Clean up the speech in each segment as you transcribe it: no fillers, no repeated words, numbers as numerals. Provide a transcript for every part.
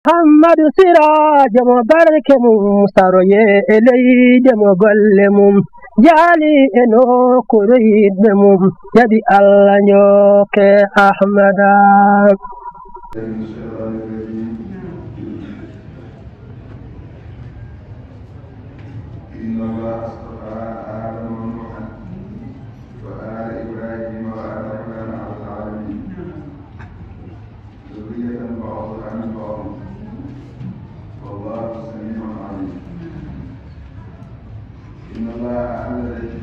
Muhammadu Siraja mo barke mum saroye eleyde mo golle mum jaali eno koroyidɓe mum jaɓi Allah njoke Ahmada. إن الله اصطفى آدم ونوحا وآل إبراهيم وآل عمران على العالمين ذرية بعضها من بعض والله سميع عليم. إن الله الذي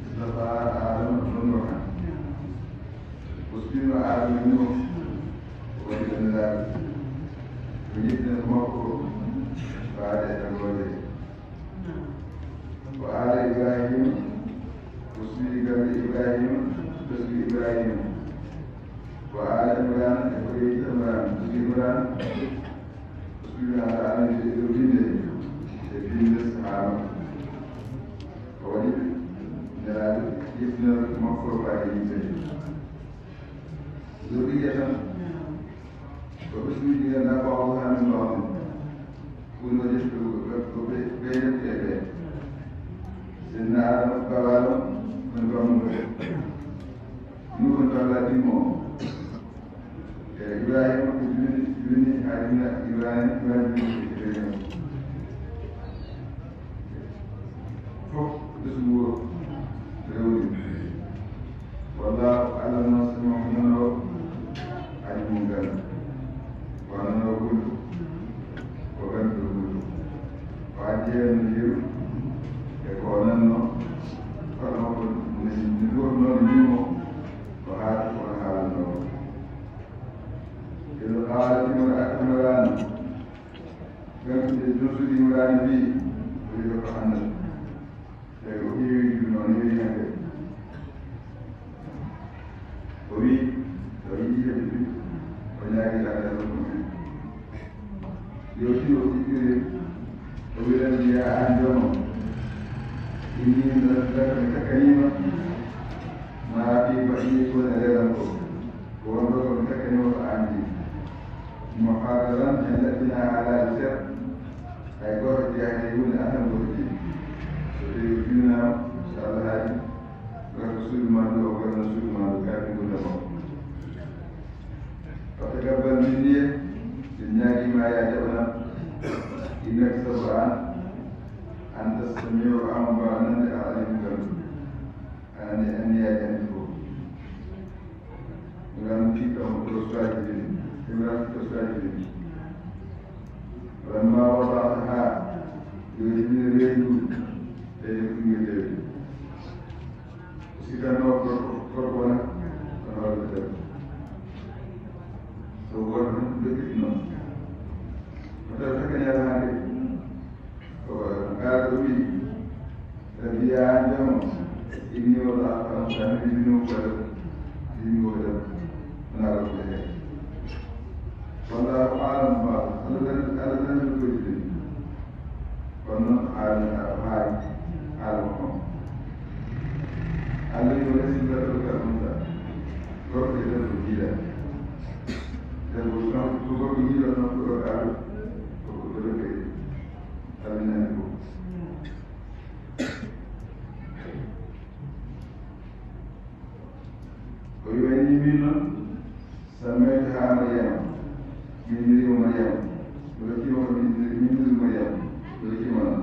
اصطفى آدم ونوحا وسبيل آدم ونوح وإذن ذلك وجدنا الموقف بعد الوجه وآل إبراهيم وسبيل إبراهيم وسبيل إبراهيم وآل عمران وسبيل عمران وسبيل عمران وسبيل عمران ذريته سبيل الصحابة وولد جلال ابن المغفور عليه ذرية وبسم الله بعضها من بعض كل وجدت بين الكتابين سيدنا آدم قالوا من قوم نوح قال ديمو إبراهيم ابن آدم إبراهيم فوق اسمه رولي والله أعلم ما سمعه منه علم قال وأنا نقول وغير نقول وعجيه نجيب يقولون فلو نقول نجيبه وهذا وهذا نقول إذا قالت عمران كم تجلس عمران بي ويقول عنه يقول يقول وبي ويجي بي ويجي على المؤمن يوشي وتكري ويقول يا عندهم إني لك كريمة ما في بشيء ولا لكم وانظروا كلمة عندي محررا جلتنا على السر أي قرد يهديون أهم وجدي ويجينا صالحات ورسول ما له ورسول ما له كافي له فتقبل مني بالنادي ما يعجبنا إنك سبحان أنت السميع أمر أن أعلم أني أجنبه ولم فيكم تستعجلين ولما وضعتها يريد الريد ليكون يدري سيكون قربنا فهذا الكتاب سوى بكتنا فتفكني على هذه وقال لي الذي أعلم إني وضعت أمسان إني ولد نعرف ذلك والله أعلم بعض أنا لن يكون فنن عالمهم الذي وليس ذلك الأمسان وقت ذلك الجيلة ذلك تقول الجيلة نقول أعلم وقل ذلك أبنائكم ويبني منه سميتها مريم من مريم ولكن من مريم ولكن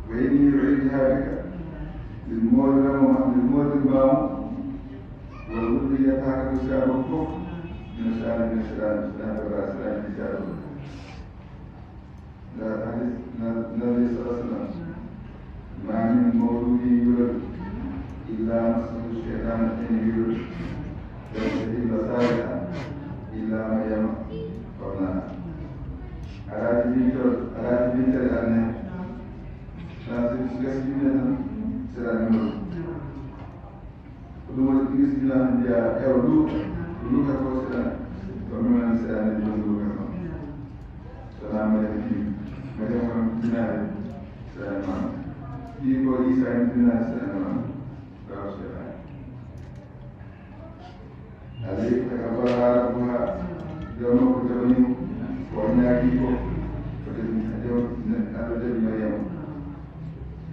وإني أعيدها بك للموت البام وذريتها كشاب الكفر من شأن الراسلان كتاب لا حديث النبي صلى الله عليه وسلم ما من مولود يولد إلا مسه الشيطان حين يولد يستجيب صالحا إلا مريم قبلها على بنت الأنام ناصر سجسمنا سلام ودول تجسمنا يا أولو لوكا كوسلا ومن سلام الجنود سلام عليكم مريم جنابي Sulaiman ɗi ko Isa ibn Sulaiman bawo Sulaiman alay takabbara rabbuha jawma ko jawni ko ñaagi ko aɗo jaɓi Mariam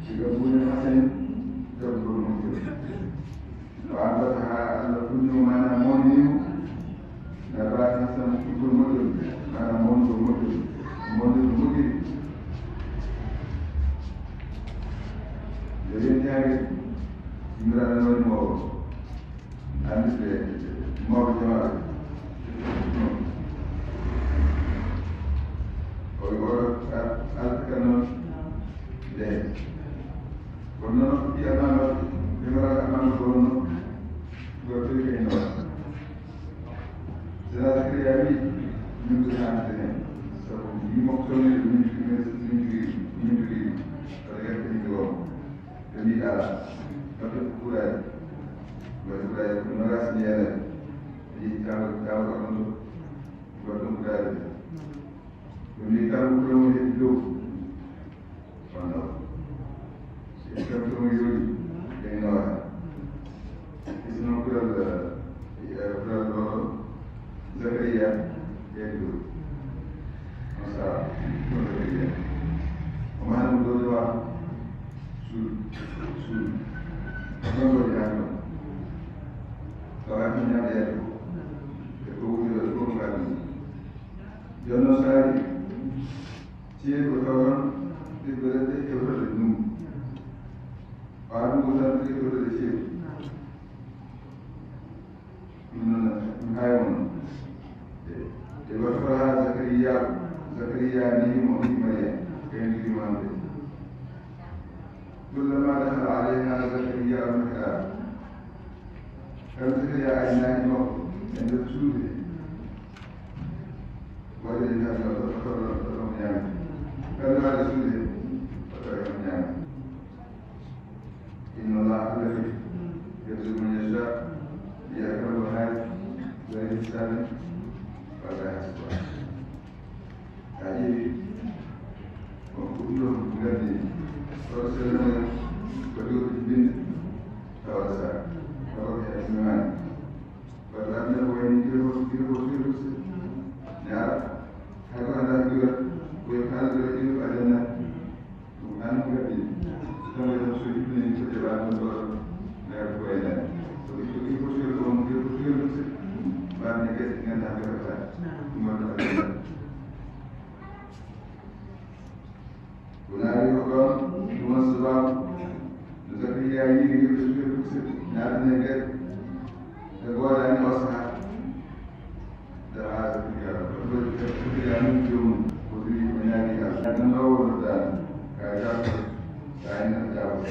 siga buñe masen jabbol mum wa ambataha Allah funno mana monnimu nabat hasan futol moƴƴol mana monɗo moƴƴol monɗol moƴƴiri yo yenñaage yimiraɗa woni mawɗo andude mawɗo jamaɗo oɗo altika noon nde kono noon mbiyatano yimiraɗa amano ko wonno go firke e noon sena zakariya wi min ko hande hen sabu yimo tolnide min jogui kono yertani ko ɓe mbi ala maɓɓe ko kuurani waɗi kuurani ko nogasni ene yi kawa ɗon ɗo goɗɗum kuurani ɓe mbi kala kuuromo heɓi dow wonno si kamtomo yoɗi ɓen noota isno kural ɗo Zakariya heɓi dow on sawa ɗon Zakariya omo hannde mo ɗo wa suudu ɗon waɗi han ɗon tawa ko ñaaɗeede e ko wuyiro e fof ngal ɗum jooni noon so ari ceeɗu o tawa noon ɓiɓɓe leɗɗe kewtode ndungu ɓaa ndungu tan kewtode ceeɗu ɗum noon ɗum haymo noon e wattoraha Zakariya nihimo himariya kayen rimande كلما دخل عليها زكريا المحراب كان زكريا عيناه موت عند سجوده وجد هذا وتفرم يامه كان بعد سجوده وتفرم يامه إن الله لطيف يرزق من يشاء بأكرم وهاد غير حساب ولا يحسب عجيب وكلهم مجدد ورسلنا بدور البنت توسع ورجع الزمان فالأبناء وين يجيبوا نعرف هذا هذا يقول ويقال يجيب علينا وأنا مجدد كما يقول ابن يجيب على الدور نعرف وين يجيبوا شيء بعد نكت كان هذا مرة ونعرف قام السبب زكريا يجي يشوف نعرف نجد الوضع أن وصح دعاء زكريا من يوم وذي منادي أن نور دان كاجاب كائن جاب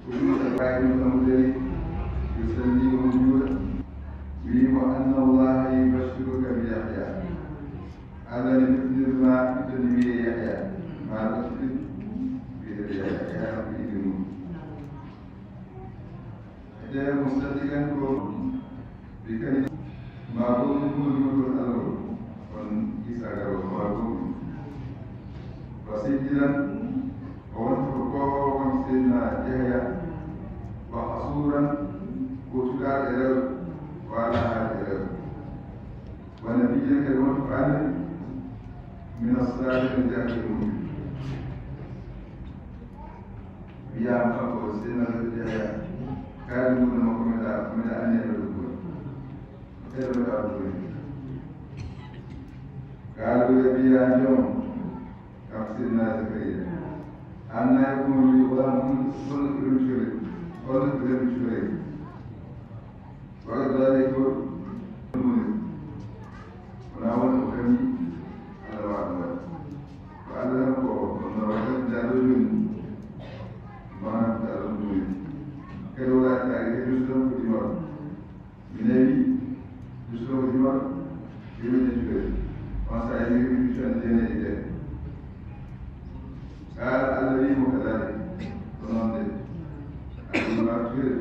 كل كائن مدري يسلي موجود بما أن الله يبشرك بيحيى هذا مثل ما تدمي يحيى ما تسلم إذا مصدقا بكلمة معقول يكون الأمر ونسأل معقول وسجلا ونفقه ونسلنا جهيا وحصورا وتدار إليه وعلى هذا إليه ونبيا كلمة فعلا من الصالح الجاهلين بيام فقو سينا الجاهل كانوا من مكملة من أن يبلغون خير الأرضين قالوا يا بيا اليوم كم سيدنا زكريا أن يكون لي غلام صلت بالشرك وقد ذلك ونعود مكمي على وعد وعلى نقوه ونوعد دارون ما دارون كرولا تاريخ يسلم في دمار بنبي يسلم في دمار يمين يجبر وسائله يشان دينا إيجاد قال الذي كذلك تنظر ما تفيد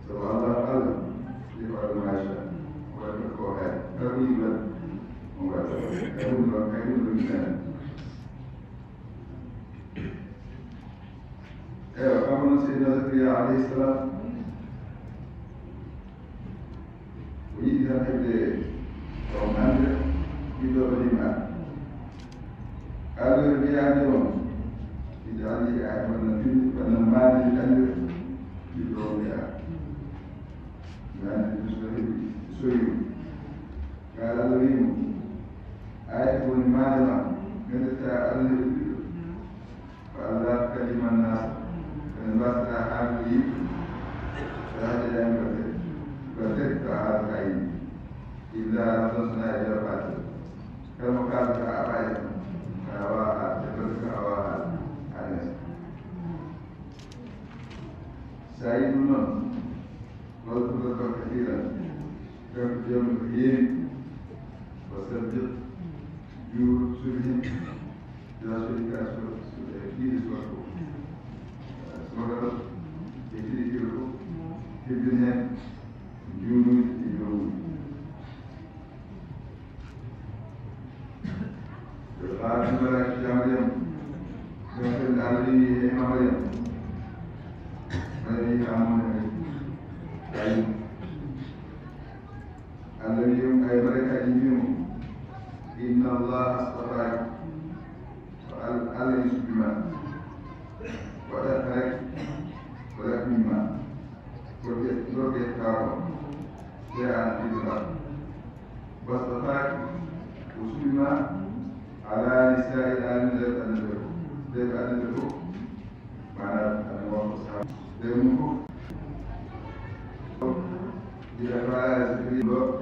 سواء الله قال يفعل ما يشاء ويتركه هذا kay ɗum ɗum nen ewa kamo noon seydina Zakariya alayhi salam o yiɗi tan heɓde on hande ɗiɗo ɓadima alore mbiyade on ide alli a wanna fini wanna maani andir ɗiɗo mbiya maani so heɓi soyu قال الذين آية المعنى قدرت أن يبدو فالله كلم الناس فالناس لا حامل فهذا لا ينبغي فتلك هذا العين إلا نصنع إلى فاتح كما قال تعالى أواها تبرك أواها على سعيد من واذكر كثيرا في يوم القيامة وصدق يوسفهم لا شريك له في سورة يجري في الدنيا جنود الجنود قال الملائكة يا مريم يغفر العالمين يا مريم الذي يعلمون الذي أي ملائكة يجيهم إن الله اصطفاك وعلى يسلمك وأتاك ولكنما ورجعت كارم جاء في الأرض واصطفاك وسلم على نساء العالم ذات أنزله معنى أن الله سبحانه ذنبه إذا فعل ذكر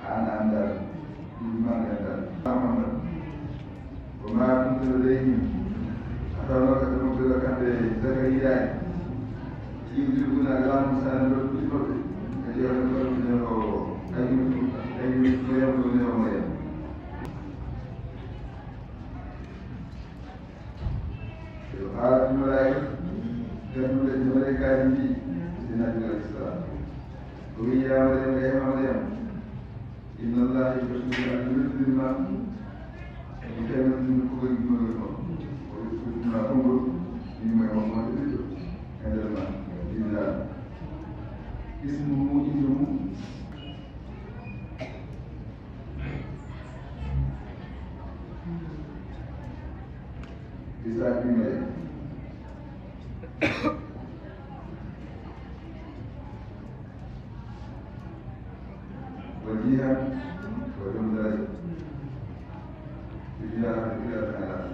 عن أندر إيمان أندر محمد وما كنت لديهم أتوقع تمكن كان زكريا يجيبون على موسى بالكتب يجيبون منه أي مريم قالت الملائكة تقول الملائكة في سنة الإسلام وهي يا مريم يا مريم إن الله يبشرك أن يسلم بكلمة من قبل ويسلم ما تنظر مما يوم عند الماء إلا اسمه إسحاق بن مريم وجيها وجملة تجاه إلى تعالى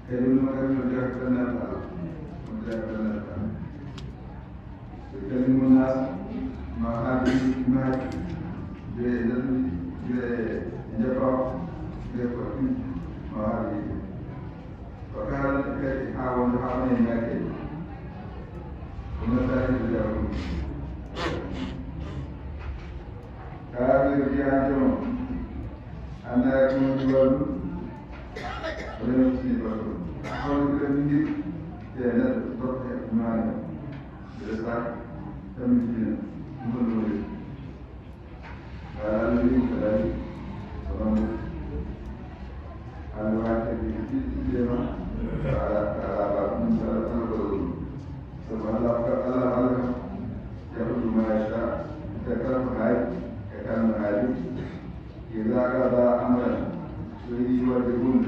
خير المكان وجاه لنا تعالى وجاه لنا تعالى يكلم الناس مع هذه الكلمات بجفاف بقوة مع هذه وكانت التي حاول حاولين لكن ومثال الجاهلون كافر جاهلون أن يكون الولد ولم يصيبه حول كلمه كانت تطلع إيمانه بإسحاق تمثيلا من الولد وعلى الذي كذلك ورمز الواحد بالجمع على من سلطان الرسول سبحان الله يخرج ما يشاء ككلام هاي ككلام هاي إذا قضى أمرا يوجهون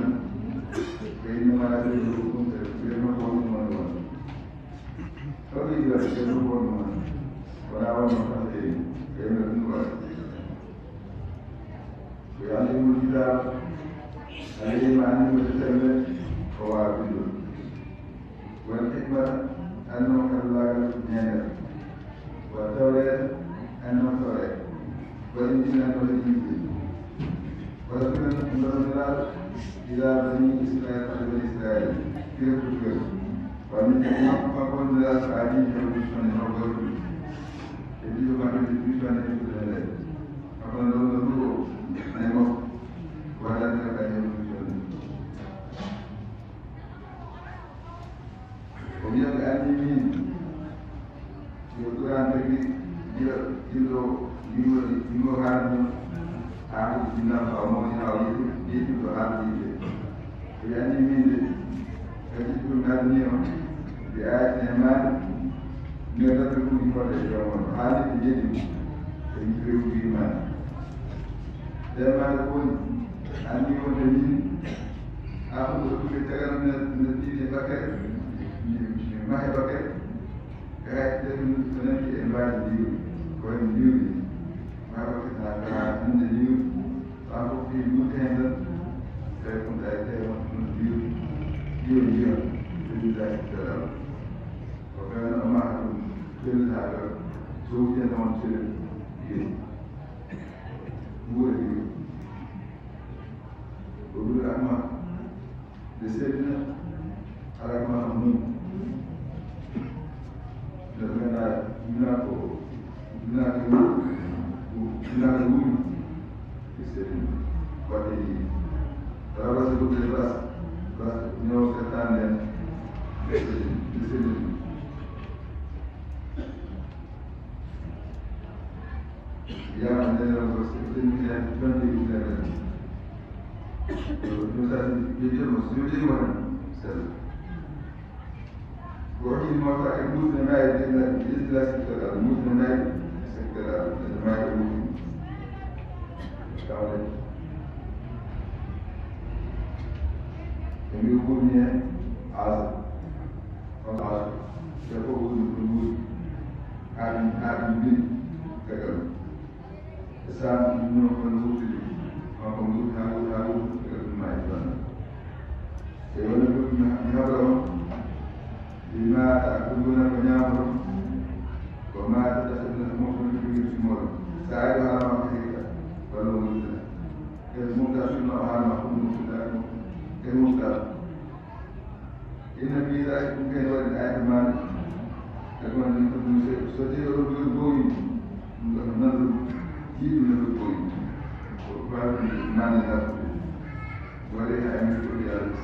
فإنما يجوزون تكفيرهم من فإذا يجوزون ولا مخالفين فإن النور ويعلم الكتاب عليهم أن المتكلم هو عبد والحكمة أنه كالله نعمة والتوراة أنه توراة والإنجيل أنه الإنجيل وذكر المرسلات إلى بني إسرائيل بني إسرائيل في الكتب ومن فقل لا تعليم يوم أو غيره يجب أن يجب أن يكون فقل له نعمة ولا تكلم ومن الآمنين يقولون تجد يلو هذا أعوذ بالله فأمون yiɗɗuɗo haaldiɓe o yanni min de kadi ɗum arni o mbi ayatine maɗa ngadata ɗum koɗe jomon haali ɓe jeɗi e rewɓimaɗa nden maɗa woni anni wonde min aɗum ɗo ɗuɓe tagano no ɗiɗe bakare mi mahe bakare e hayde so nani e mbawi ndiwri koye ndiwri maɓakata hande ndiwri sa fof fi ɗuɗe hen tan tawi kon ɗa tawi on ndiwri ndiwri ɗuɗaki dalal o kayno o maha ɗum fellitaga sowtene on sere ndiwri nguura ndiwri o ɓuri akma nde seedina alakma mum nde ganduɗa junako wuri e seedina wadde rawasa ɗuɗe bas ñaw settande en nde seedina yama ndenero seedina tonde ujunere misali jeejel so joojiri wona sell ko waɗi mawta e muusde maayi isla sectoral muusde maayi sectoral ene maayi e wuuri tawde e mbi wuurni hen asa on asa te fof wuurni ɗum wuuri haaɗi mbiri tagal e saan ɗum kon wuurtidi on ko wuuri ha wuuri ha wuuri e wona ɗum mi haɓra on bima ta'kuluna ko ñamoton ko ma tadakhuluna moftude jogii simoɗo sa ari haalama ko hikka walla wurtina kadi mofta sunno o haalama ko ɗum moftuɗa kadi mofta inna fi dhalika ɗum kadi waɗi ayata maɗa kadi wonde ko ɗum so tawi oɗo ɗo bowi ɗum ɗo nandu yiiɗu no ɗo bowi ko bawi mane nartude waɗi ha emin foɗi yalde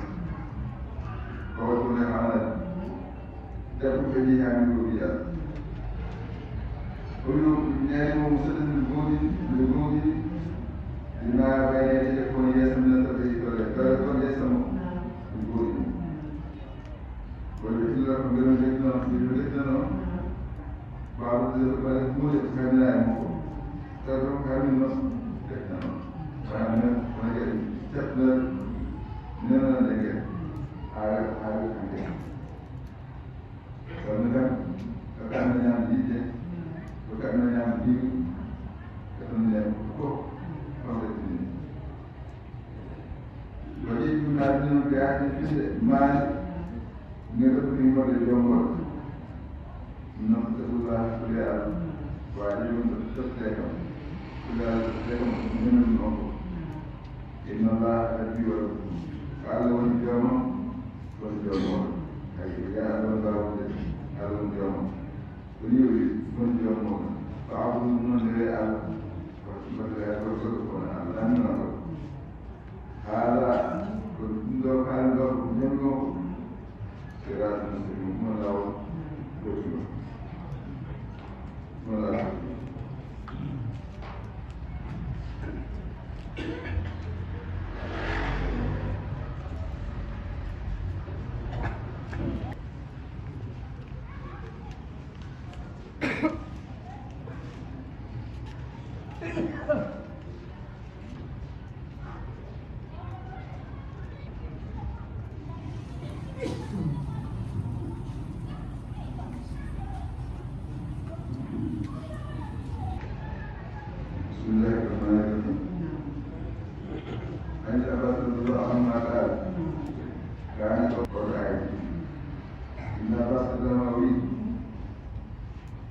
kawai hana da kuka yi ya mi godiya kullu ya yi mu musulun lugodi lima bayan da ko ya san da tabi to da ko ya san lugodi kullu illa ko da ne da no ba da ba mu da kana ya mu da ko ka mi no da no ba ne ko ya tsafna ne na da ke harus nanti. Soalnya kan yang di, bukan yang di, katanya kok sampai sini. Jadi sebenarnya biasa itu mas nggak terima dari jomblo. Menurut sebuah kuliah wajib untuk selesai. Kuliah selesai minum nopo. Inilah adiwa. Kalau jomblo jomo ay ya do dawo de alon jomo buri mon jomo baabu non de al ko de ko ko na lan na hala ko ndo kan do jomo sera no mo lawo ko mo la Bismillahirrahmanirrahim. An Rasulullah amma qala kana qur'an inna Rasulullah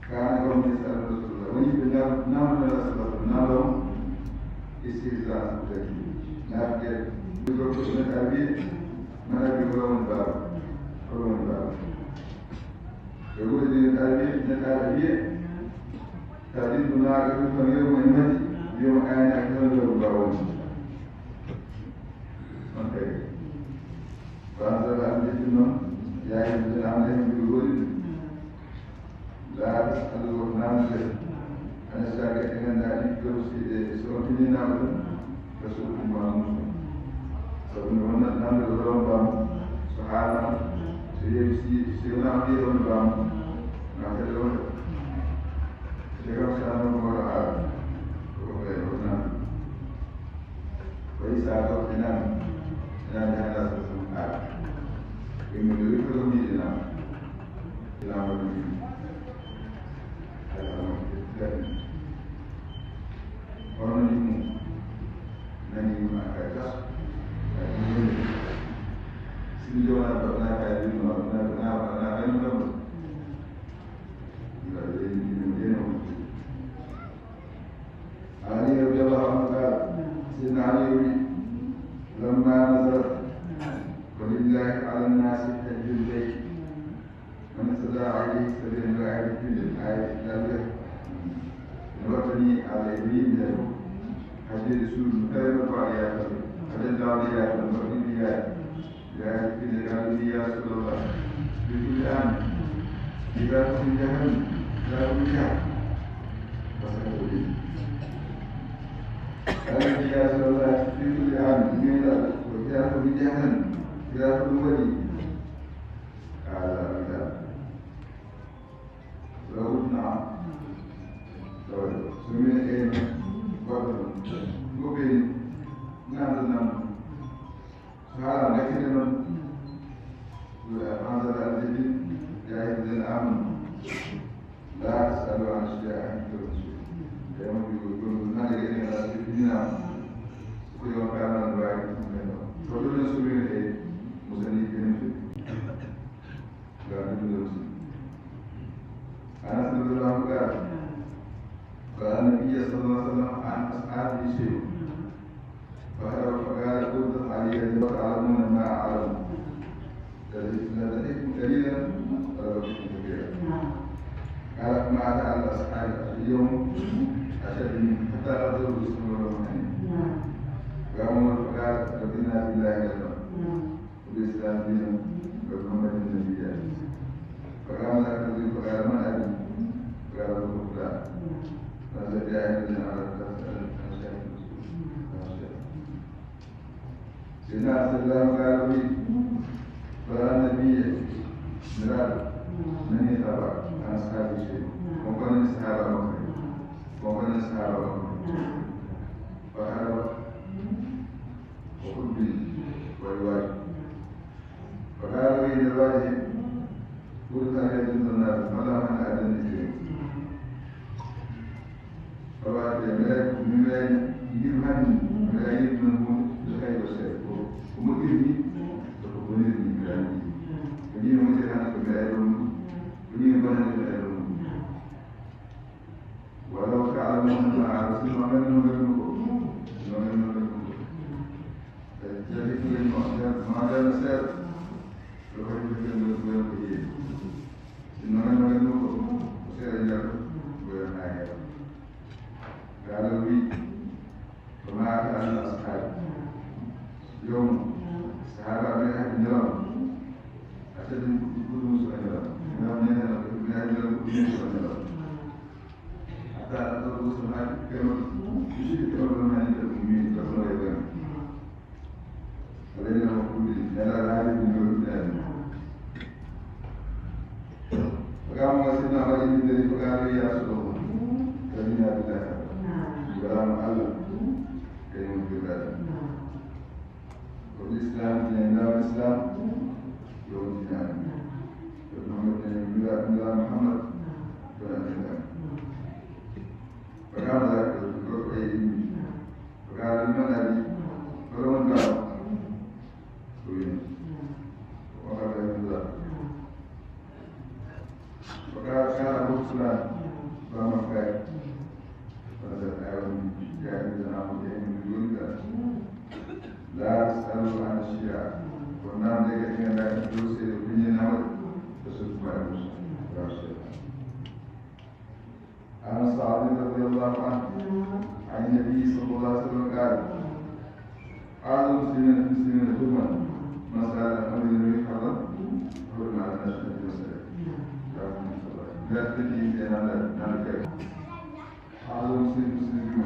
kana qawm yasal Rasulullah wa yibna nam Rasulullah nalom istizan tadi nabge ko ko tabi mana bi ko ba يقول التعليم تعليم مناقض فاليوم المهدي يوم أن أكمل البعوض فأنزل أمريكنا يا أيها الذين يقول لا تسألوا الناس أن يسألك إن ذلك يرسل سؤالنا نعمل رسولكم ومسلم se una via non va, ma che lo se lo sanno ancora come non poi sa che non ada sesuatu yang menjadi ekonomi dalam orang ini nanti makan sejauh apa nak kaji nak kaji kamu jadi ini Ali radhiyallahu anhu Sayyidina Ali لما نزلت ولله على الناس حج البيت من استطاع عليه سبيلا وعلى كل الآية الإسلامية نوتني على يمين له حج رسول خير الرعايات حج الدعويات والمغربيات لا يكفي الآن يا رسول الله بكل آن إذا كنت جهل لا وجه فسكت به Kalau dia sudah itu dia minta dia kebijakan dia perlu beri kalau kita lalu semua ini buat mungkin nanti sekarang lagi dengan هذا الذي جاهد الأمن لا تسألوا عن أشياء يوم يقولون هذا اللي على الدنيا كل يوم كان الواحد فدول سوري مسلمين لا بدون أنا سأقول لهم قال النبي صلى الله عليه وسلم عن أصحابه شيء فقال قلت علي تعلمون ما أعلم لا تدركم قليلا ولا تدركم كثيرا قال ما على أصحاب اليوم أشد حتى أرجو بسم الله وعمر فقال رضينا بالله ربا وبالإسلام دينا وبمحمد نبيا فقام ذاك الرجل فقال من أبي؟ قال أبو فلان فنزل جاهل على الأشياء سيدنا صلى الله عليه وسلم قال النبي مراد من يتابع عن أصحاب الشيء وكان الصحابة مكرم وكان الصحابة مكرم فهذا وحب والواجب فقال لي الواجب قلت أن يجوز الناس فلا من أذن الشيء فقال من يجب ملايين من الخير والشر ومديرني ومديرني ملايين كمين ومديرنا كملايين كمين بنا كملايين ولو تعلمون ما عرسل ومن نغلقه فالتالي في المعجل السادس وحيث في المدينة الكبير إنما نغلقه وسير الجرد ويرحايا قالوا لي وما كان الأصحاب يوم الصحابة من أهل النظام أشد كل مسؤولية نظام ينهى من أهل النظام حتى أدرس هذه الكلمة يشير كلمة عند المؤمنين كما يبان علينا نقول لا هذه من الإسلام فقام سيدنا علي بن أبي فقال يا رسول الله كلمة بالله كلام الله كلمة بالله والإسلام من الإسلام يوم الدين محمد فقال ذلك فقال لمن أبي فلمن قال وقال ابن ذلك فقال كان أبو فلان فما فاك فنزلت أعلم جاهزا عن من دون ذلك لا تسألوا عن الشيعة والنام لك إن لا تدوس إلى كل نوع فسوف يعلم عن سعد رضي الله عنه عن النبي صلى الله عليه وسلم قال أعلم المسلمين ثم ما سأل أمر النبي حرم حرم على الناس في وسلم لا تجي بين ذلك أعلم المسلمين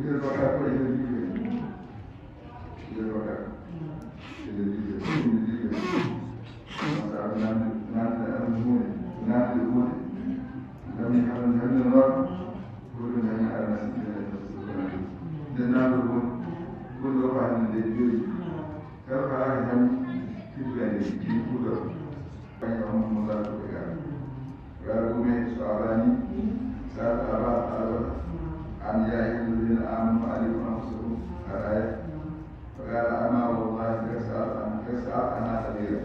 إذا البقاء فإذا الجيبين إذا البقاء إذا الجيبين ما سأل في كتب فإنهم مذاكرون ويرجون سؤالاني سأل أبا عن يا أيها الذين آمنوا عليكم أنفسكم الآية فقال أما والله كسأل أنا كبيرا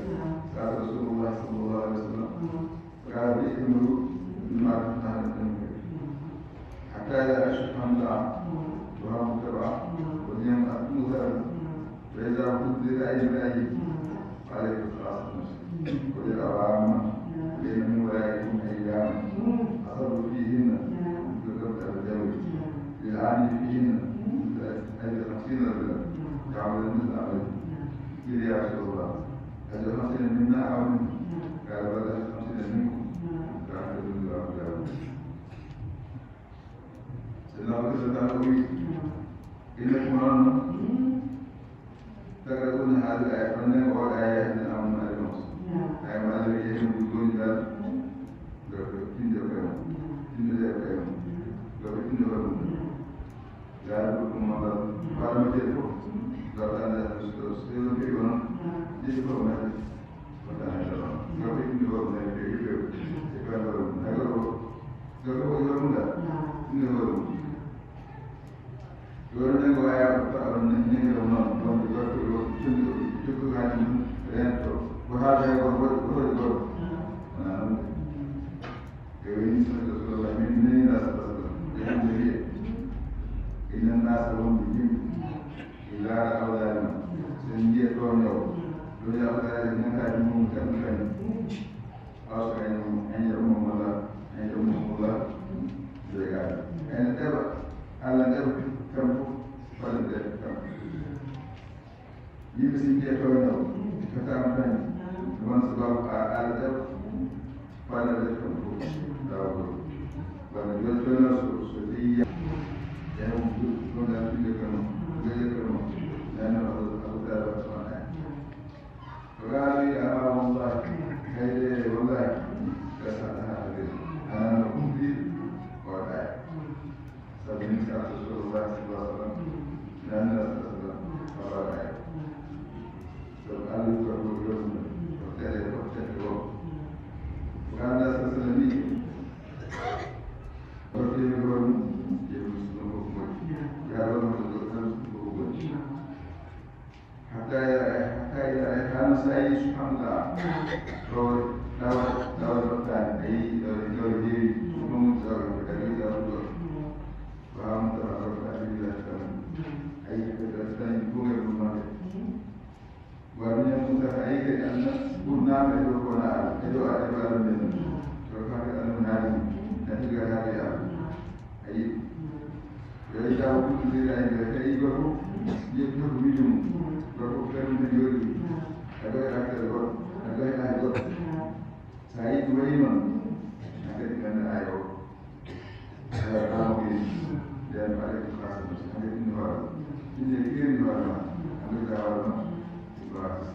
قال رسول الله صلى الله عليه وسلم فقال بئمروا بما تنهى حتى إذا أشرف الله وهو متبع وديم أتموثر فإذا بدل أي بأي عليك الخلاص نفسه وإذا أرام لأن ملائكم أيام أصبوا فيهن ذكرت الجوي للعاني فيهن أي 50 رجلا يعمل مثل عمله قيل يا رسول الله هل 50 منا أو منكم قال بل 50 منكم قال رسول الله سيدنا أبو بكر قال إنكم رأون تقرؤون هذه الآية فإنه هو الآية من أمر الموت أي ما الذي يهم بدون ذلك لكن ذكرهم لكن ذكرهم لا يدركم مرض قال ما تدركم قال أنا أستيقظ في يوم يدركم هذا وكان يدركم لكن ذكرهم ذكرهم ذكرهم Orang yang kaya tak orang ni orang orang juga tu kan rento. Bahasa yang berbuat. Ini sudah ini dah yang jadi. Ini nasi orang begini. Ilara awalnya sendiri tuan yo. Dulu awalnya yang kaya mungkin kan. Asal yang mula. Jaga. Ini apa? Alam apa? Kamu pada kamu. Ini mesti dia tahu. Kata apa ni? Tuan sebab ada pada kamu. Tahu. Pada dia tahu sesuatu yang mungkin ada di kamu. Dia kamu. Dan Allah Taala Subhanahu. Berari Allah. Hai Allah. Kesalahan ini. Anak mungkin orang. Sabun Rasulullah SAW dan Rasulullah selalu berbuat bertele karena sesuatu berfirman Yesus Tuhan kalau menunjukkan hubungan hatta kan saya subhanallah dapat bertanya dari mengucapkan dari Rasulullah faham terhadap keadilan ayat keadilan bukan bermakna warnanya mutahayyikan anna guna itu konar itu ada dalam ini terkait dengan menarik dan juga hari ayat jadi tahu diri ayat ayat baru dia pun minum baru kan menjadi ada ayat saya dua imam ada dengan ayat dan pada kelas ada ini kiri ada kelas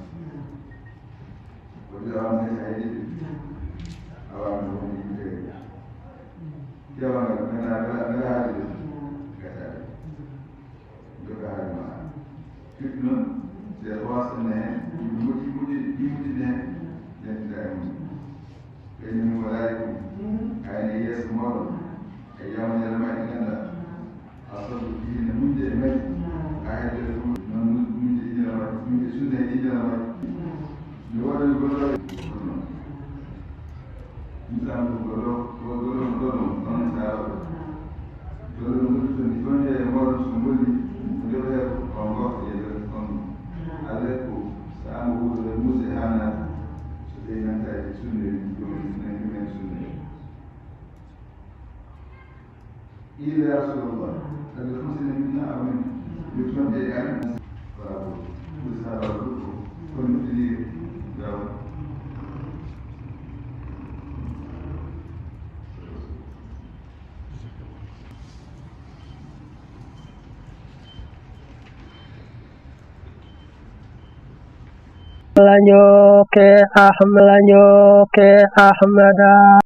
berjalan saya ini awam ini jangan ada kata juga ada kita jawabnya ibu dan ini mulai ini semua yang menyelamatkan asal ini menjadi ayat menjadi sudah tidak luar biasa Islam golong saya golong itu dipunya yang baru sembunyi dia konggok dia ada ku sanggup musihana sudah nanti sunnah إلى رسول الله الخمسين منا أو من يكون جيئا وسهل الركو كل جديد له Lanyo ke Ahmada